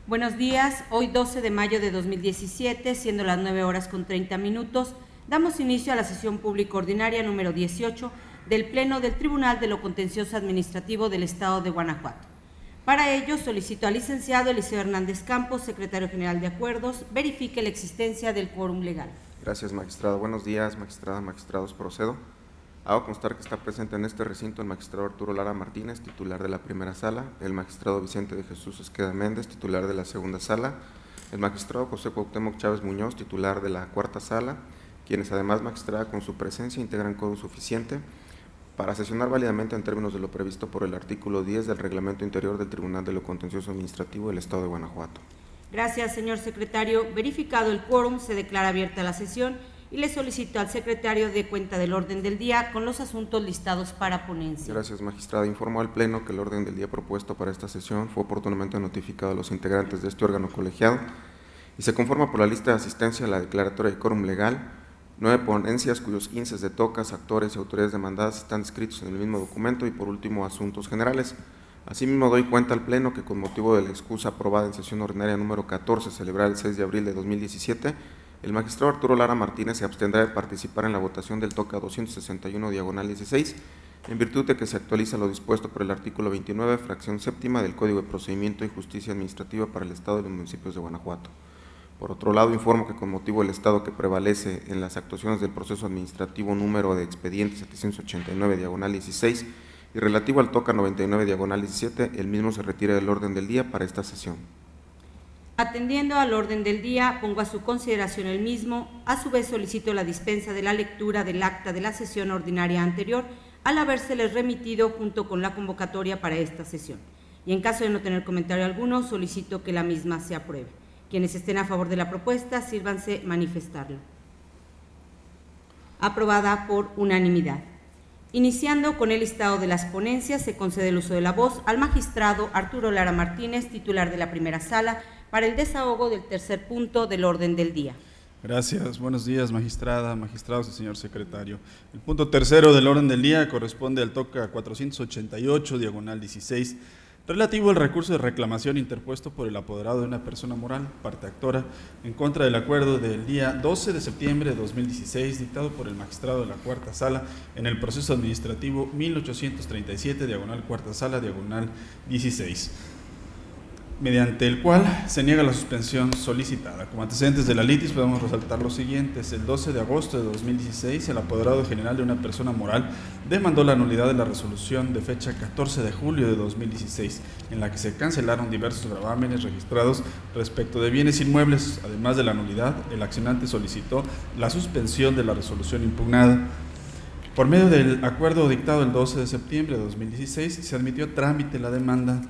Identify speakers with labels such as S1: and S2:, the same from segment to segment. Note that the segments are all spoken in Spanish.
S1: Buenos días, hoy 12 de mayo de 2017, siendo las 9:30, damos inicio a la sesión pública ordinaria número 18 del Pleno del Tribunal de lo Contencioso Administrativo del Estado de Guanajuato. Para ello, solicito al licenciado Eliseo Hernández Campos, secretario general de Acuerdos, verifique la existencia del quórum legal.
S2: Gracias, magistrado. Buenos días, magistrada, magistrados. Procedo. Hago constar que está presente en este recinto el magistrado Arturo Lara Martínez, titular de la primera sala, el magistrado Vicente de Jesús Esqueda Méndez, titular de la segunda sala, el magistrado José Cuauhtémoc Chávez Muñoz, titular de la cuarta sala, quienes además, magistrada, con su presencia integran quórum suficiente para sesionar válidamente en términos de lo previsto por el artículo 10 del Reglamento Interior del Tribunal de lo Contencioso Administrativo del Estado de Guanajuato.
S1: Gracias, señor secretario. Verificado el quórum, se declara abierta la sesión y le solicito al secretario de cuenta del orden del día con los asuntos listados para ponencia.
S2: Gracias, magistrada. Informo al Pleno que el orden del día propuesto para esta sesión fue oportunamente notificado a los integrantes de este órgano colegiado y se conforma por la lista de asistencia a la declaratoria de quórum legal, 9 ponencias cuyos índices de tocas, actores y autoridades demandadas están descritos en el mismo documento y por último asuntos generales. Asimismo doy cuenta al Pleno que con motivo de la excusa aprobada en sesión ordinaria número 14 celebrada el 6 de abril de 2017, el magistrado Arturo Lara Martínez se abstendrá de participar en la votación del toca 261/16 en virtud de que se actualiza lo dispuesto por el artículo 29, fracción séptima del Código de Procedimiento y Justicia Administrativa para el Estado y los municipios de Guanajuato. Por otro lado, informo que con motivo del estado que prevalece en las actuaciones del proceso administrativo número de expediente 789/16 y relativo al toca 99/17, el mismo se retira del orden del día para esta sesión.
S1: Atendiendo al orden del día, pongo a su consideración el mismo. A su vez, solicito la dispensa de la lectura del acta de la sesión ordinaria anterior, al habérseles remitido junto con la convocatoria para esta sesión. Y en caso de no tener comentario alguno, solicito que la misma se apruebe. Quienes estén a favor de la propuesta, sírvanse manifestarlo. Aprobada por unanimidad. Iniciando con el listado de las ponencias, se concede el uso de la voz al magistrado Arturo Lara Martínez, titular de la primera sala, para el desahogo del tercer punto del orden del día.
S3: Gracias. Buenos días, magistrada, magistrados y señor secretario. El punto tercero del orden del día corresponde al toca 488/16, relativo al recurso de reclamación interpuesto por el apoderado de una persona moral, parte actora, en contra del acuerdo del día 12 de septiembre de 2016, dictado por el magistrado de la cuarta sala en el proceso administrativo 1837/cuarta sala, 16, mediante el cual se niega la suspensión solicitada. Como antecedentes de la litis podemos resaltar los siguientes. El 12 de agosto de 2016, el apoderado general de una persona moral demandó la nulidad de la resolución de fecha 14 de julio de 2016, en la que se cancelaron diversos gravámenes registrados respecto de bienes inmuebles. Además de la nulidad, el accionante solicitó la suspensión de la resolución impugnada. Por medio del acuerdo dictado el 12 de septiembre de 2016, se admitió a trámite la demanda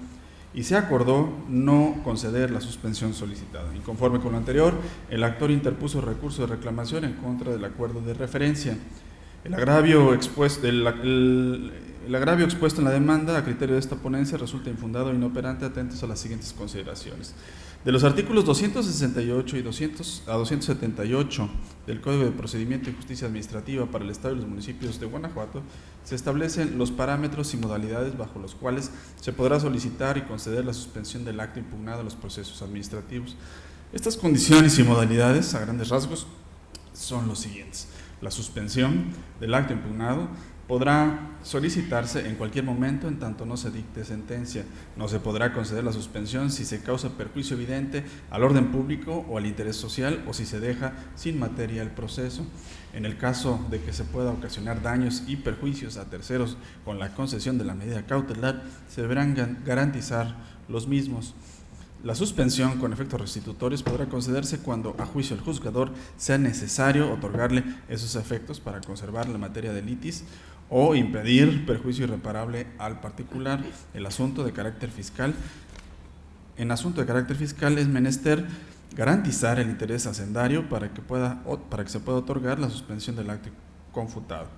S3: y se acordó no conceder la suspensión solicitada. Inconforme con lo anterior, el actor interpuso recurso de reclamación en contra del acuerdo de referencia. El agravio expuesto en la demanda, a criterio de esta ponencia, resulta infundado e inoperante, atentos a las siguientes consideraciones. De los artículos 268 y 278 del Código de Procedimiento y Justicia Administrativa para el Estado y los municipios de Guanajuato, se establecen los parámetros y modalidades bajo los cuales se podrá solicitar y conceder la suspensión del acto impugnado a los procesos administrativos. Estas condiciones y modalidades, a grandes rasgos, son los siguientes. La suspensión del acto impugnado podrá solicitarse en cualquier momento en tanto no se dicte sentencia. No se podrá conceder la suspensión si se causa perjuicio evidente al orden público o al interés social o si se deja sin materia el proceso. En el caso de que se pueda ocasionar daños y perjuicios a terceros con la concesión de la medida cautelar, se deberán garantizar los mismos. La suspensión con efectos restitutorios podrá concederse cuando, a juicio del juzgador, sea necesario otorgarle esos efectos para conservar la materia de litis o impedir perjuicio irreparable al particular. En asunto de carácter fiscal es menester garantizar el interés hacendario para que se pueda otorgar la suspensión del acto confutado.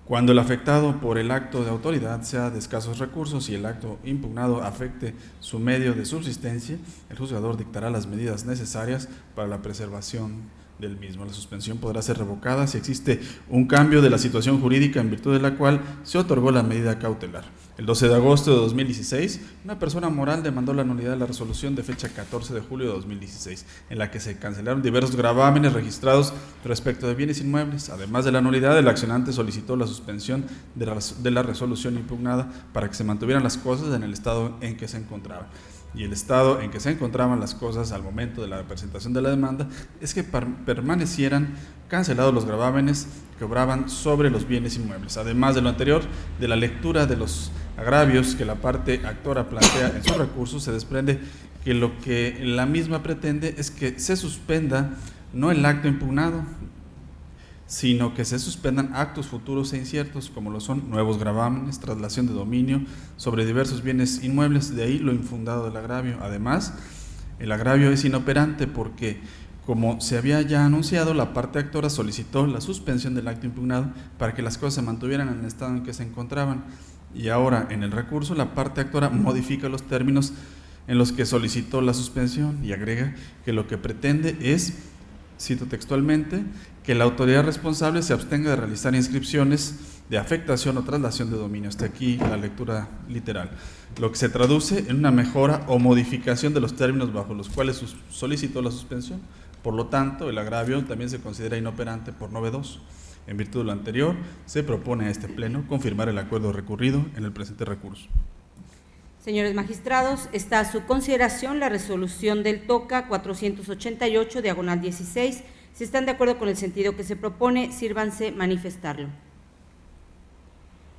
S3: Cuando el afectado por el acto de autoridad sea de escasos recursos y el acto impugnado afecte su medio de subsistencia, el juzgador dictará las medidas necesarias para la preservación del mismo. La suspensión podrá ser revocada si existe un cambio de la situación jurídica en virtud de la cual se otorgó la medida cautelar. El 12 de agosto de 2016, una persona moral demandó la nulidad de la resolución de fecha 14 de julio de 2016, en la que se cancelaron diversos gravámenes registrados respecto de bienes inmuebles. Además de la nulidad, el accionante solicitó la suspensión de la resolución impugnada para que se mantuvieran las cosas en el estado en que se encontraban. Y el estado en que se encontraban las cosas al momento de la presentación de la demanda es que permanecieran cancelados los gravámenes que obraban sobre los bienes inmuebles. Además de lo anterior, de la lectura de los agravios que la parte actora plantea en sus recursos, se desprende que lo que la misma pretende es que se suspenda no el acto impugnado, sino que se suspendan actos futuros e inciertos, como lo son nuevos gravámenes, traslación de dominio sobre diversos bienes inmuebles, de ahí lo infundado del agravio. Además, el agravio es inoperante porque, como se había ya anunciado, la parte actora solicitó la suspensión del acto impugnado para que las cosas se mantuvieran en el estado en que se encontraban, y ahora en el recurso la parte actora modifica los términos en los que solicitó la suspensión y agrega que lo que pretende es, cito textualmente, que la autoridad responsable se abstenga de realizar inscripciones de afectación o traslación de dominio. Hasta aquí la lectura literal, lo que se traduce en una mejora o modificación de los términos bajo los cuales solicitó la suspensión. Por lo tanto, el agravio también se considera inoperante por novedoso. En virtud de lo anterior, se propone a este Pleno confirmar el acuerdo recurrido en el presente recurso.
S1: Señores magistrados, está a su consideración la resolución del TOCA 488, diagonal 16. Si están de acuerdo con el sentido que se propone, sírvanse manifestarlo.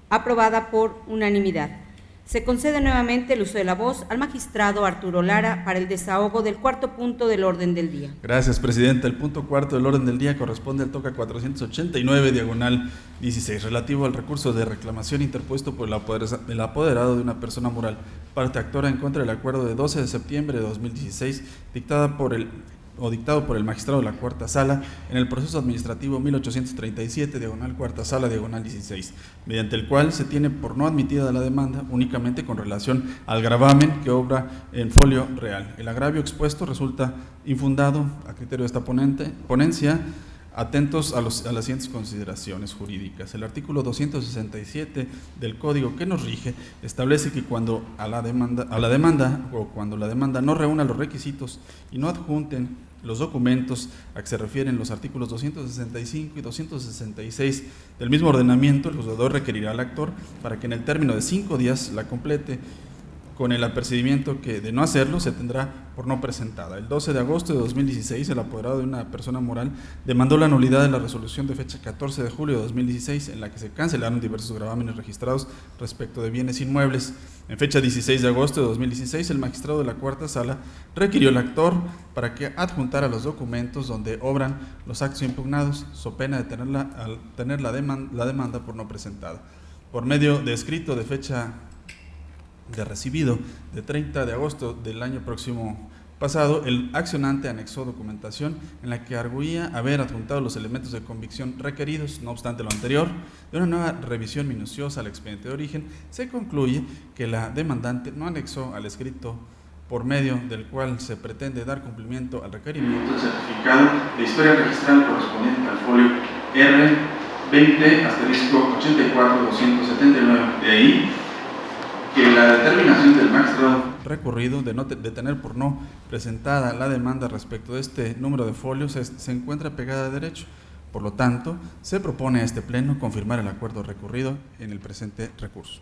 S1: Aprobada por unanimidad. Se concede nuevamente el uso de la voz al magistrado Arturo Lara para el desahogo del cuarto punto del orden del día.
S3: Gracias, Presidenta. El punto cuarto del orden del día corresponde al TOCA 489, diagonal 16, relativo al recurso de reclamación interpuesto por el apoderado de una persona moral, parte actora en contra del acuerdo de 12 de septiembre de 2016, dictado por el magistrado de la Cuarta Sala en el proceso administrativo 1837, diagonal Cuarta Sala, diagonal 16, mediante el cual se tiene por no admitida la demanda únicamente con relación al gravamen que obra en folio real. El agravio expuesto resulta infundado a criterio de esta ponencia, atentos a las siguientes consideraciones jurídicas. El artículo 267 del Código que nos rige establece que cuando la demanda no reúna los requisitos y no adjunten los documentos a que se refieren los artículos 265 y 266 del mismo ordenamiento, el juzgador requerirá al actor para que en el término de 5 días la complete, con el apercibimiento que, de no hacerlo, se tendrá por no presentada. El 12 de agosto de 2016, el apoderado de una persona moral demandó la nulidad de la resolución de fecha 14 de julio de 2016, en la que se cancelaron diversos gravámenes registrados respecto de bienes inmuebles. En fecha 16 de agosto de 2016, el magistrado de la Cuarta Sala requirió al actor para que adjuntara los documentos donde obran los actos impugnados, so pena de tener la demanda por no presentada. Por medio de escrito de fecha de recibido de 30 de agosto del año próximo pasado, el accionante anexó documentación en la que arguía haber adjuntado los elementos de convicción requeridos. No obstante lo anterior, de una nueva revisión minuciosa al expediente de origen, se concluye que la demandante no anexó al escrito por medio del cual se pretende dar cumplimiento al requerimiento del certificado de historia registral correspondiente al folio R20-84-279. De ahí que la determinación del magistrado recurrido de tener por no presentada la demanda respecto de este número de folios se encuentra pegada de derecho. Por lo tanto, se propone a este Pleno confirmar el acuerdo recurrido en el presente recurso.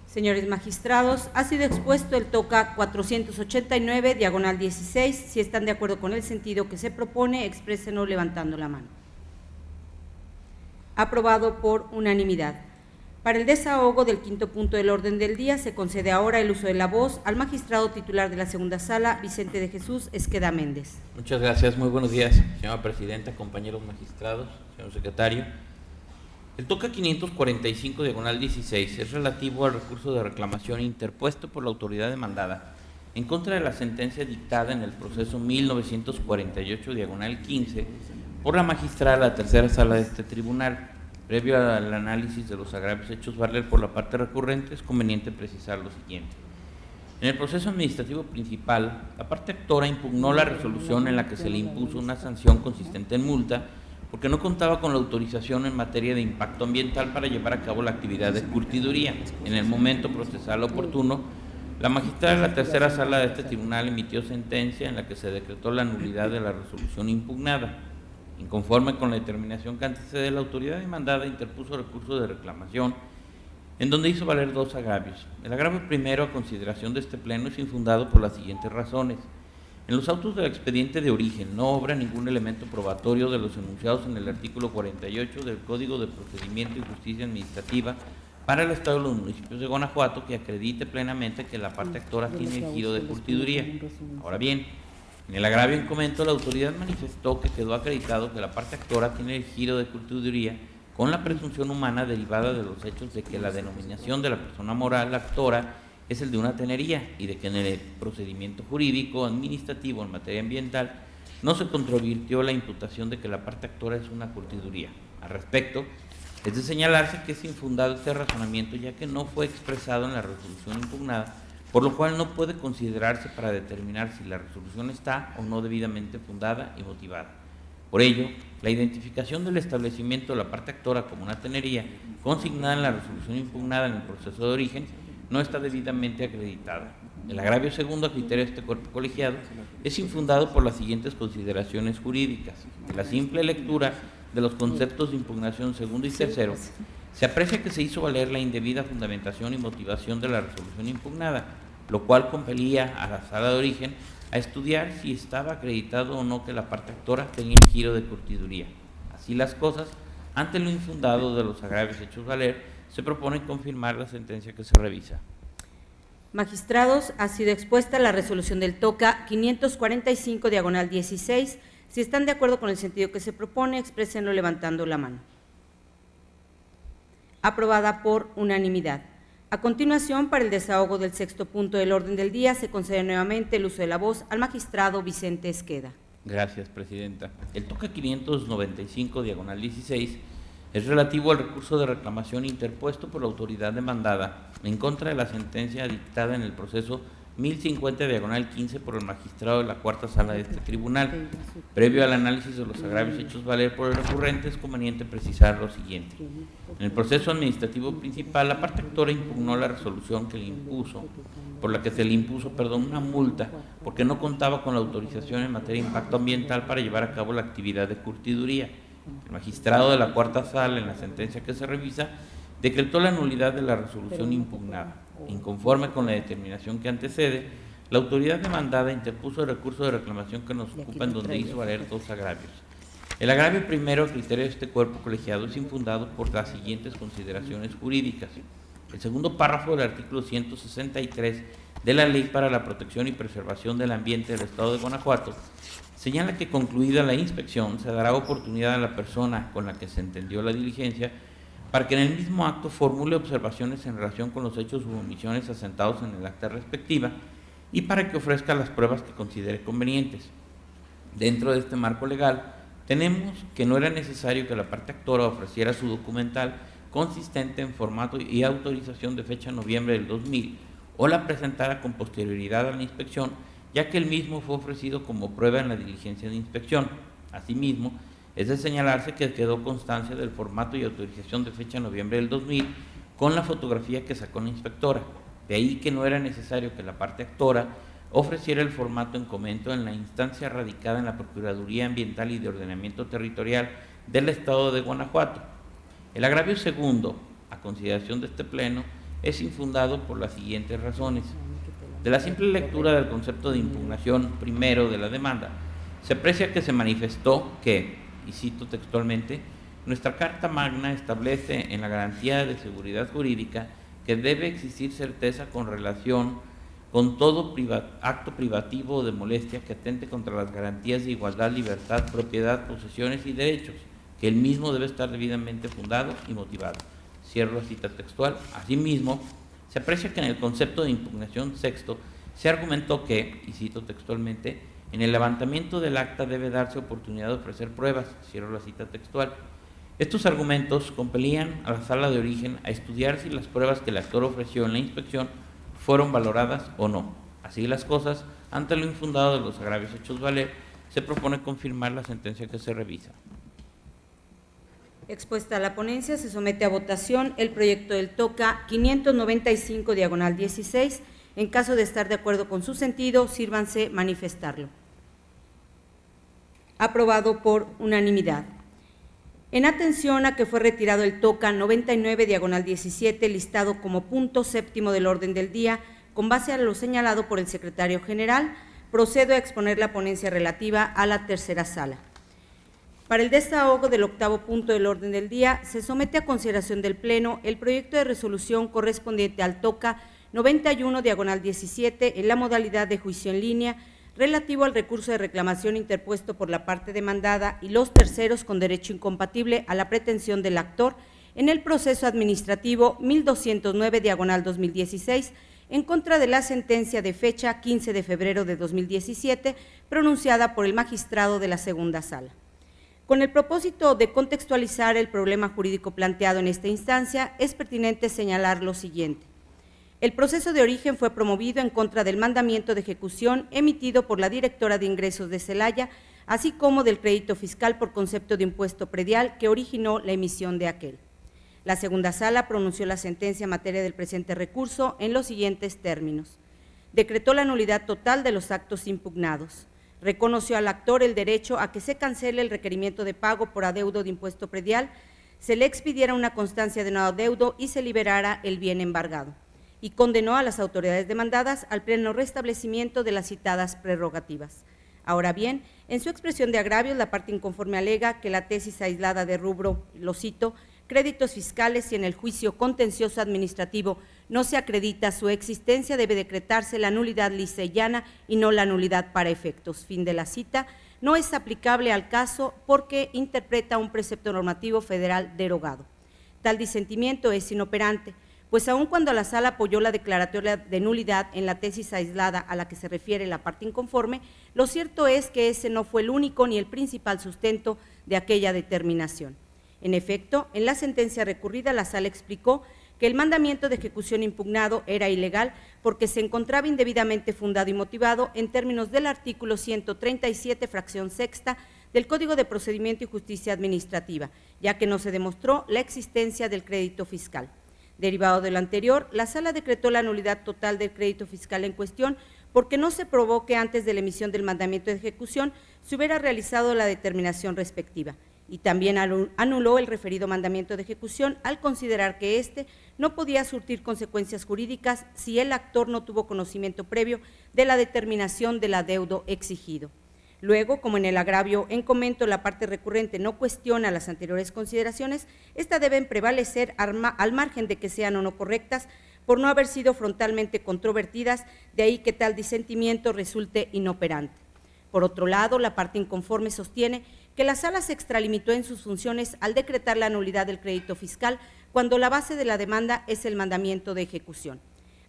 S1: Señores magistrados, ha sido expuesto el TOCA 489, diagonal 16. Si están de acuerdo con el sentido que se propone, exprésenlo levantando la mano. Aprobado por unanimidad. Para el desahogo del quinto punto del orden del día, se concede ahora el uso de la voz al magistrado titular de la segunda sala, Vicente de Jesús Esqueda Méndez.
S4: Muchas gracias, muy buenos días, señora presidenta, compañeros magistrados, señor secretario. El TOCA 545, diagonal 16, es relativo al recurso de reclamación interpuesto por la autoridad demandada en contra de la sentencia dictada en el proceso 1948, diagonal 15, por la magistrada de la tercera sala de este tribunal. Previo al análisis de los agravios hechos valer por la parte recurrente, es conveniente precisar lo siguiente. En el proceso administrativo principal, la parte actora impugnó la resolución en la que se le impuso una sanción consistente en multa porque no contaba con la autorización en materia de impacto ambiental para llevar a cabo la actividad de curtiduría. En el momento procesal oportuno, la magistrada de la tercera sala de este tribunal emitió sentencia en la que se decretó la nulidad de la resolución impugnada. Inconforme con la determinación que antecede, la autoridad demandada interpuso recurso de reclamación en donde hizo valer dos agravios. El agravio primero, a consideración de este pleno, es infundado por las siguientes razones. En los autos del expediente de origen no obra ningún elemento probatorio de los enunciados en el artículo 48 del Código de Procedimiento y Justicia Administrativa para el Estado de los municipios de Guanajuato que acredite plenamente que la parte actora tiene el giro de curtiduría. Ahora bien, en el agravio en comento, la autoridad manifestó que quedó acreditado que la parte actora tiene el giro de curtiduría con la presunción humana derivada de los hechos de que la denominación de la persona moral actora es el de una tenería y de que en el procedimiento jurídico administrativo en materia ambiental no se controvirtió la imputación de que la parte actora es una curtiduría. Al respecto, es de señalarse que es infundado este razonamiento ya que no fue expresado en la resolución impugnada, por lo cual no puede considerarse para determinar si la resolución está o no debidamente fundada y motivada. Por ello, la identificación del establecimiento de la parte actora como una tenería consignada en la resolución impugnada en el proceso de origen no está debidamente acreditada. El agravio segundo, a criterio de este cuerpo colegiado, es infundado por las siguientes consideraciones jurídicas. En la simple lectura de los conceptos de impugnación segundo y tercero, se aprecia que se hizo valer la indebida fundamentación y motivación de la resolución impugnada, lo cual compelía a la sala de origen a estudiar si estaba acreditado o no que la parte actora tenía el giro de curtiduría. Así las cosas, ante lo infundado de los agravios hechos valer, se propone confirmar la sentencia que se revisa.
S1: Magistrados, ha sido expuesta la resolución del TOCA 545/16. Si están de acuerdo con el sentido que se propone, exprésenlo levantando la mano. Aprobada por unanimidad. A continuación, para el desahogo del sexto punto del orden del día, se concede nuevamente el uso de la voz al magistrado Vicente Esqueda.
S4: Gracias, Presidenta. El TOCA 595/16 es relativo al recurso de reclamación interpuesto por la autoridad demandada en contra de la sentencia dictada en el proceso 1050/15 por el magistrado de la cuarta sala de este tribunal. Previo al análisis de los agravios hechos valer por el recurrente, es conveniente precisar lo siguiente. En el proceso administrativo principal, la parte actora impugnó la resolución que le impuso, por la que se le impuso, una multa, porque no contaba con la autorización en materia de impacto ambiental para llevar a cabo la actividad de curtiduría. El magistrado de la cuarta sala, en la sentencia que se revisa, decretó la nulidad de la resolución impugnada. Inconforme con la determinación que antecede, la autoridad demandada interpuso el recurso de reclamación que nos ocupa, en donde hizo valer dos agravios. El agravio primero, a criterio de este cuerpo colegiado, es infundado por las siguientes consideraciones jurídicas. El segundo párrafo del artículo 163 de la Ley para la Protección y Preservación del Ambiente del Estado de Guanajuato señala que, concluida la inspección, se dará oportunidad a la persona con la que se entendió la diligencia para que en el mismo acto formule observaciones en relación con los hechos u omisiones asentados en el acta respectiva y para que ofrezca las pruebas que considere convenientes. Dentro de este marco legal, tenemos que no era necesario que la parte actora ofreciera su documental consistente en formato y autorización de fecha noviembre del 2000 o la presentara con posterioridad a la inspección, ya que el mismo fue ofrecido como prueba en la diligencia de inspección. Asimismo, es de señalarse que quedó constancia del formato y autorización de fecha noviembre del 2000 con la fotografía que sacó la inspectora. De ahí que no era necesario que la parte actora ofreciera el formato en comento en la instancia radicada en la Procuraduría Ambiental y de Ordenamiento Territorial del Estado de Guanajuato. El agravio segundo, a consideración de este Pleno, es infundado por las siguientes razones. De la simple lectura del concepto de impugnación primero de la demanda, se aprecia que se manifestó que, y cito textualmente, nuestra Carta Magna establece en la garantía de seguridad jurídica que debe existir certeza con relación con todo acto privativo o de molestia que atente contra las garantías de igualdad, libertad, propiedad, posesiones y derechos, que el mismo debe estar debidamente fundado y motivado. Cierro la cita textual. Asimismo, se aprecia que en el concepto de impugnación sexto se argumentó que, y cito textualmente, en el levantamiento del acta debe darse oportunidad de ofrecer pruebas. Cierro la cita textual. Estos argumentos compelían a la sala de origen a estudiar si las pruebas que el actor ofreció en la inspección fueron valoradas o no. Así las cosas, ante lo infundado de los agravios hechos valer, se propone confirmar la sentencia que se revisa.
S1: Expuesta la ponencia, se somete a votación el proyecto del TOCA 595/16. En caso de estar de acuerdo con su sentido, sírvanse manifestarlo. Aprobado por unanimidad. En atención a que fue retirado el TOCA 99/17, listado como punto séptimo del orden del día, con base a lo señalado por el secretario general, procedo a exponer la ponencia relativa a la tercera sala. Para el desahogo del octavo punto del orden del día, se somete a consideración del Pleno el proyecto de resolución correspondiente al TOCA 91/17 en la modalidad de juicio en línea, relativo al recurso de reclamación interpuesto por la parte demandada y los terceros con derecho incompatible a la pretensión del actor en el proceso administrativo 1209/2016, en contra de la sentencia de fecha 15 de febrero de 2017, pronunciada por el magistrado de la segunda sala. Con el propósito de contextualizar el problema jurídico planteado en esta instancia, es pertinente señalar lo siguiente. El proceso de origen fue promovido en contra del mandamiento de ejecución emitido por la directora de ingresos de Celaya, así como del crédito fiscal por concepto de impuesto predial que originó la emisión de aquel. La segunda sala pronunció la sentencia en materia del presente recurso en los siguientes términos. Decretó la nulidad total de los actos impugnados. Reconoció al actor el derecho a que se cancele el requerimiento de pago por adeudo de impuesto predial, se le expidiera una constancia de no adeudo y se liberara el bien embargado. Y condenó a las autoridades demandadas al pleno restablecimiento de las citadas prerrogativas. Ahora bien, en su expresión de agravios, la parte inconforme alega que la tesis aislada de rubro, lo cito, créditos fiscales y en el juicio contencioso administrativo no se acredita su existencia, debe decretarse la nulidad lisa y llana y no la nulidad para efectos. Fin de la cita. No es aplicable al caso porque interpreta un precepto normativo federal derogado. Tal disentimiento es inoperante, pues aun cuando la sala apoyó la declaratoria de nulidad en la tesis aislada a la que se refiere la parte inconforme, lo cierto es que ese no fue el único ni el principal sustento de aquella determinación. En efecto, en la sentencia recurrida, la sala explicó que el mandamiento de ejecución impugnado era ilegal porque se encontraba indebidamente fundado y motivado en términos del artículo 137, fracción sexta, del Código de Procedimiento y Justicia Administrativa, ya que no se demostró la existencia del crédito fiscal. Derivado de lo anterior, la sala decretó la nulidad total del crédito fiscal en cuestión porque no se probó que antes de la emisión del mandamiento de ejecución se hubiera realizado la determinación respectiva. Y también anuló el referido mandamiento de ejecución al considerar que éste no podía surtir consecuencias jurídicas si el actor no tuvo conocimiento previo de la determinación del adeudo exigido. Luego, como en el agravio en comento la parte recurrente no cuestiona las anteriores consideraciones, estas deben prevalecer al margen de que sean o no correctas por no haber sido frontalmente controvertidas, de ahí que tal disentimiento resulte inoperante. Por otro lado, la parte inconforme sostiene que la sala se extralimitó en sus funciones al decretar la nulidad del crédito fiscal cuando la base de la demanda es el mandamiento de ejecución.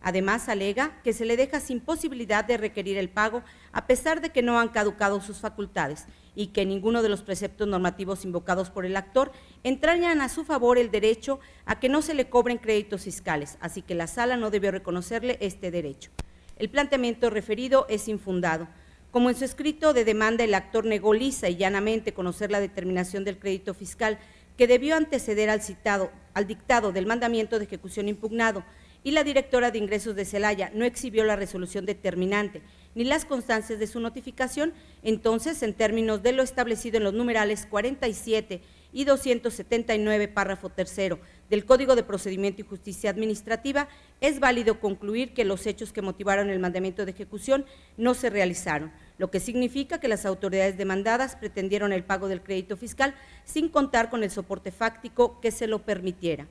S1: Además, alega que se le deja sin posibilidad de requerir el pago a pesar de que no han caducado sus facultades y que ninguno de los preceptos normativos invocados por el actor entrañan a su favor el derecho a que no se le cobren créditos fiscales, así que la sala no debió reconocerle este derecho. El planteamiento referido es infundado. Como en su escrito de demanda el actor negó lisa y llanamente conocer la determinación del crédito fiscal que debió anteceder al dictado del mandamiento de ejecución impugnado, y la directora de ingresos de Celaya no exhibió la resolución determinante ni las constancias de su notificación, entonces, en términos de lo establecido en los numerales 47 y 279, párrafo tercero del Código de Procedimiento y Justicia Administrativa, es válido concluir que los hechos que motivaron el mandamiento de ejecución no se realizaron, lo que significa que las autoridades demandadas pretendieron el pago del crédito fiscal sin contar con el soporte fáctico que se lo permitiera.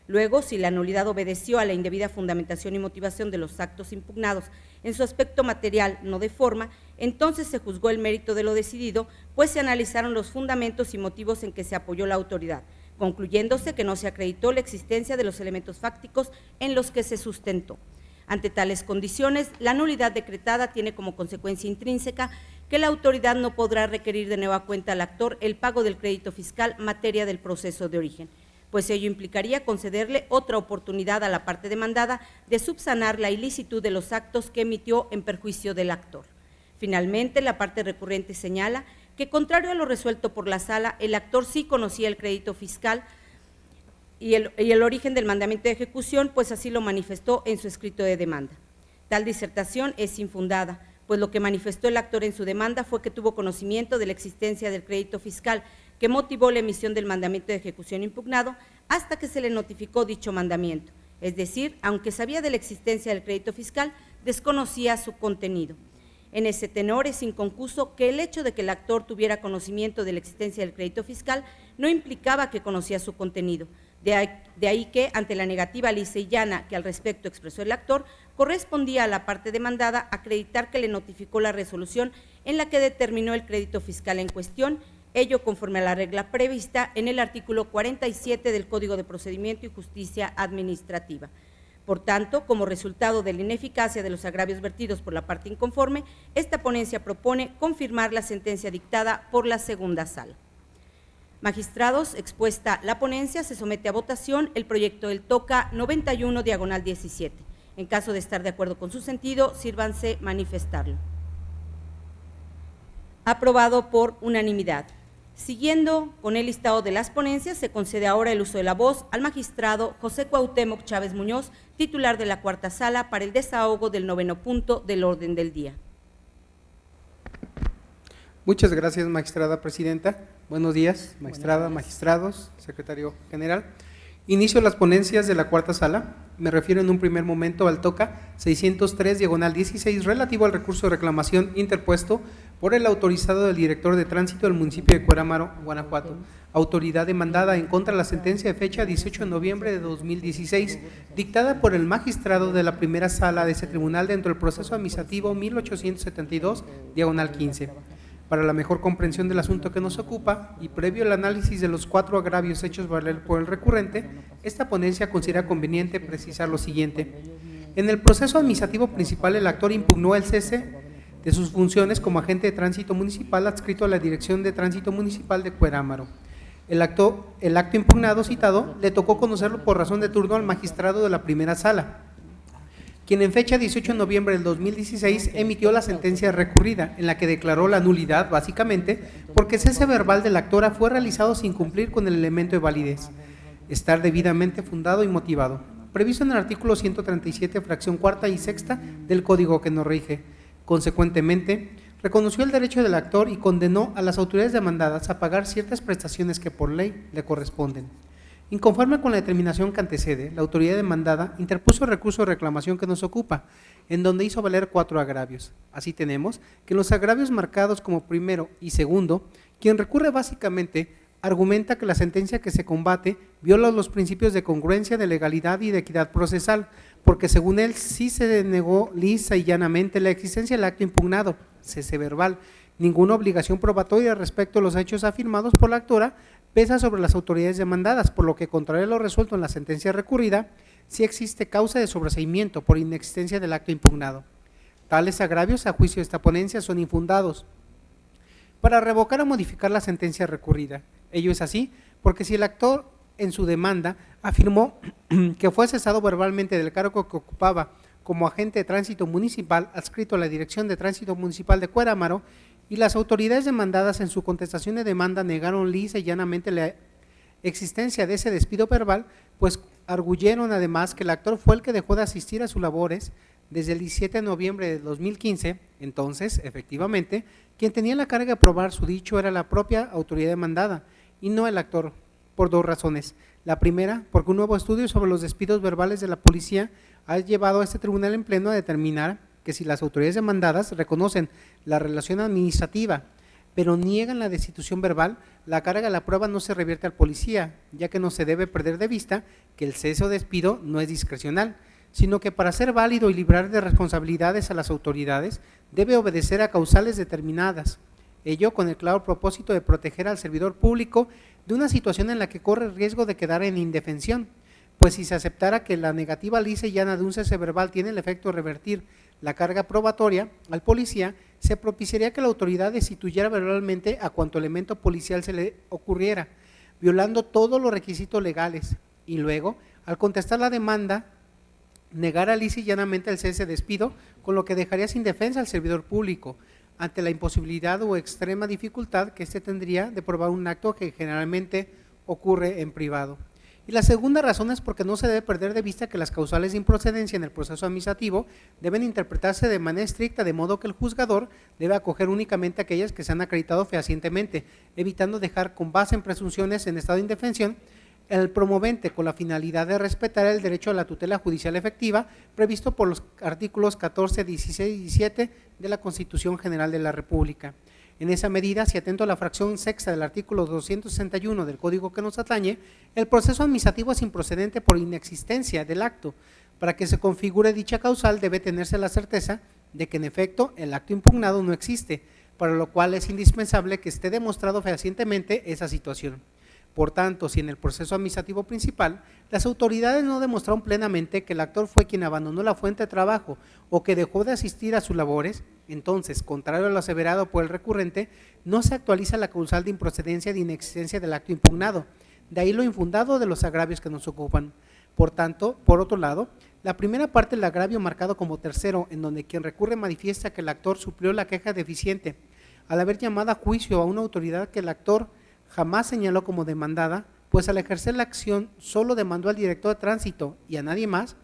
S1: Luego, si la nulidad obedeció a la indebida fundamentación y motivación de los actos impugnados en su aspecto material, no de forma, entonces se juzgó el mérito de lo decidido, pues se analizaron los fundamentos y motivos en que se apoyó la autoridad, concluyéndose que no se acreditó la existencia de los elementos fácticos en los que se sustentó. Ante tales condiciones, la nulidad decretada tiene como consecuencia intrínseca que la autoridad no podrá requerir de nueva cuenta al actor el pago del crédito fiscal materia del proceso de origen, pues ello implicaría concederle otra oportunidad a la parte demandada de subsanar la ilicitud de los actos que emitió en perjuicio del actor. Finalmente, la parte recurrente señala que, contrario a lo resuelto por la Sala, el actor sí conocía el crédito fiscal y el origen del mandamiento de ejecución, pues así lo manifestó en su escrito de demanda. Tal disertación es infundada, pues lo que manifestó el actor en su demanda fue que tuvo conocimiento de la existencia del crédito fiscal que motivó la emisión del mandamiento de ejecución impugnado hasta que se le notificó dicho mandamiento. Es decir, aunque sabía de la existencia del crédito fiscal, desconocía su contenido. En ese tenor es inconcuso que el hecho de que el actor tuviera conocimiento de la existencia del crédito fiscal no implicaba que conocía su contenido. De ahí que, ante la negativa lisa y llana que al respecto expresó el actor, correspondía a la parte demandada acreditar que le notificó la resolución en la que determinó el crédito fiscal en cuestión, ello conforme a la regla prevista en el artículo 47 del Código de Procedimiento y Justicia Administrativa. Por tanto, como resultado de la ineficacia de los agravios vertidos por la parte inconforme, esta ponencia propone confirmar la sentencia dictada por la segunda sala. Magistrados, expuesta la ponencia, se somete a votación el proyecto del TOCA 91/17. En caso de estar de acuerdo con su sentido, sírvanse manifestarlo. Aprobado por unanimidad. Siguiendo con el listado de las ponencias, se concede ahora el uso de la voz al magistrado José Cuauhtémoc Chávez Muñoz, titular de la cuarta sala, para el desahogo del 9º punto del orden del día.
S5: Muchas gracias, magistrada presidenta. Buenos días, magistrada, magistrados, secretario general. Inicio las ponencias de la cuarta sala. Me refiero en un primer momento al TOCA 603/16 relativo al recurso de reclamación interpuesto por el autorizado del director de tránsito del municipio de Cuerámaro, Guanajuato, autoridad demandada en contra de la sentencia de fecha 18 de noviembre de 2016, dictada por el magistrado de la primera sala de ese tribunal dentro del proceso administrativo 1872/15. Para la mejor comprensión del asunto que nos ocupa y previo al análisis de los 4 agravios hechos valer por el recurrente, esta ponencia considera conveniente precisar lo siguiente. En el proceso administrativo principal, el actor impugnó el cese de sus funciones como agente de tránsito municipal adscrito a la Dirección de Tránsito Municipal de Cuerámaro. El acto impugnado citado le tocó conocerlo por razón de turno al magistrado de la primera sala, quien en fecha 18 de noviembre del 2016 emitió la sentencia recurrida, en la que declaró la nulidad, básicamente, porque el cese verbal de la actora fue realizado sin cumplir con el elemento de validez, estar debidamente fundado y motivado, previsto en el artículo 137, fracción cuarta y sexta del Código que nos rige. Consecuentemente, reconoció el derecho del actor y condenó a las autoridades demandadas a pagar ciertas prestaciones que por ley le corresponden. Inconforme con la determinación que antecede, la autoridad demandada interpuso el recurso de reclamación que nos ocupa, en donde hizo valer 4 agravios. Así tenemos que en los agravios marcados como primero y segundo, quien recurre básicamente argumenta que la sentencia que se combate viola los principios de congruencia, de legalidad y de equidad procesal, porque según él sí se denegó lisa y llanamente la existencia del acto impugnado, cese verbal, ninguna obligación probatoria respecto a los hechos afirmados por la actora pesa sobre las autoridades demandadas, por lo que, contrario a lo resuelto en la sentencia recurrida, sí existe causa de sobreseimiento por inexistencia del acto impugnado. Tales agravios, a juicio de esta ponencia, son infundados para revocar o modificar la sentencia recurrida. Ello es así porque si el actor en su demanda afirmó que fue cesado verbalmente del cargo que ocupaba como agente de tránsito municipal adscrito a la Dirección de Tránsito Municipal de Cuerámaro, y las autoridades demandadas en su contestación de demanda negaron lisa y llanamente la existencia de ese despido verbal, pues arguyeron además que el actor fue el que dejó de asistir a sus labores desde el 17 de noviembre de 2015, entonces, efectivamente, quien tenía la carga de probar su dicho era la propia autoridad demandada y no el actor, por 2 razones. La primera, porque un nuevo estudio sobre los despidos verbales de la policía ha llevado a este tribunal en pleno a determinar que si las autoridades demandadas reconocen la relación administrativa, pero niegan la destitución verbal, la carga de la prueba no se revierte al policía, ya que no se debe perder de vista que el cese o despido no es discrecional, sino que para ser válido y librar de responsabilidades a las autoridades, debe obedecer a causales determinadas. Ello con el claro propósito de proteger al servidor público de una situación en la que corre el riesgo de quedar en indefensión, pues si se aceptara que la negativa lisa y llana de un cese verbal tiene el efecto de revertir la carga probatoria al policía, se propiciaría que la autoridad destituyera verbalmente a cuanto elemento policial se le ocurriera, violando todos los requisitos legales, y luego, al contestar la demanda, negara lisa y llanamente el cese despido, con lo que dejaría sin defensa al servidor público. ante la imposibilidad o extrema dificultad que éste tendría de probar un acto que generalmente ocurre en privado. Y la segunda razón es porque no se debe perder de vista que las causales de improcedencia en el proceso administrativo deben interpretarse de manera estricta, de modo que el juzgador debe acoger únicamente aquellas que se han acreditado fehacientemente, evitando dejar con base en presunciones en estado de indefensión el promovente con la finalidad de respetar el derecho a la tutela judicial efectiva previsto por los artículos 14, 16 y 17 de la Constitución General de la República. En esa medida, si atento a la fracción sexta del artículo 261 del Código que nos atañe, el proceso administrativo es improcedente por inexistencia del acto. Para que se configure dicha causal debe tenerse la certeza de que en efecto el acto impugnado no existe, para lo cual es indispensable que esté demostrado fehacientemente esa situación. Por tanto, si en el proceso administrativo principal las autoridades no demostraron plenamente que el actor fue quien abandonó la fuente de trabajo o que dejó de asistir a sus labores, entonces, contrario a lo aseverado por el recurrente, no se actualiza la causal de improcedencia de inexistencia del acto impugnado, de ahí lo infundado de los agravios que nos ocupan. Por tanto, por otro lado, la primera parte del agravio marcado como tercero, en donde quien recurre manifiesta que el actor suplió la queja deficiente, al haber llamado a juicio a una autoridad que el actor jamás señaló como demandada, pues al ejercer la acción solo demandó al director de tránsito y a nadie más,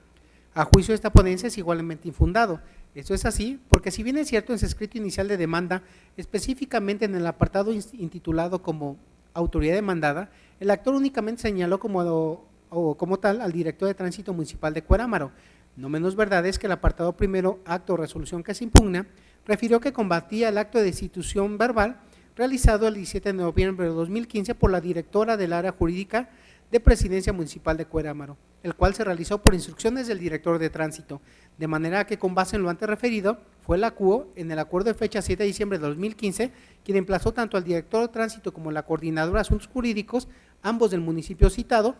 S5: a juicio de esta ponencia es igualmente infundado. Esto es así porque si bien es cierto en su escrito inicial de demanda, específicamente en el apartado intitulado como autoridad demandada, el actor únicamente señaló como tal al director de tránsito municipal de Cuerámaro. No menos verdad es que el apartado primero, acto o resolución que se impugna, refirió que combatía el acto de destitución verbal realizado el 17 de noviembre de 2015 por la directora del área jurídica de Presidencia Municipal de Cuerámaro, el cual se realizó por instrucciones del director de tránsito, de manera que con base en lo antes referido, fue la CUO, en el acuerdo de fecha 7 de diciembre de 2015, quien emplazó tanto al director de tránsito como a la coordinadora de asuntos jurídicos, ambos del municipio citado,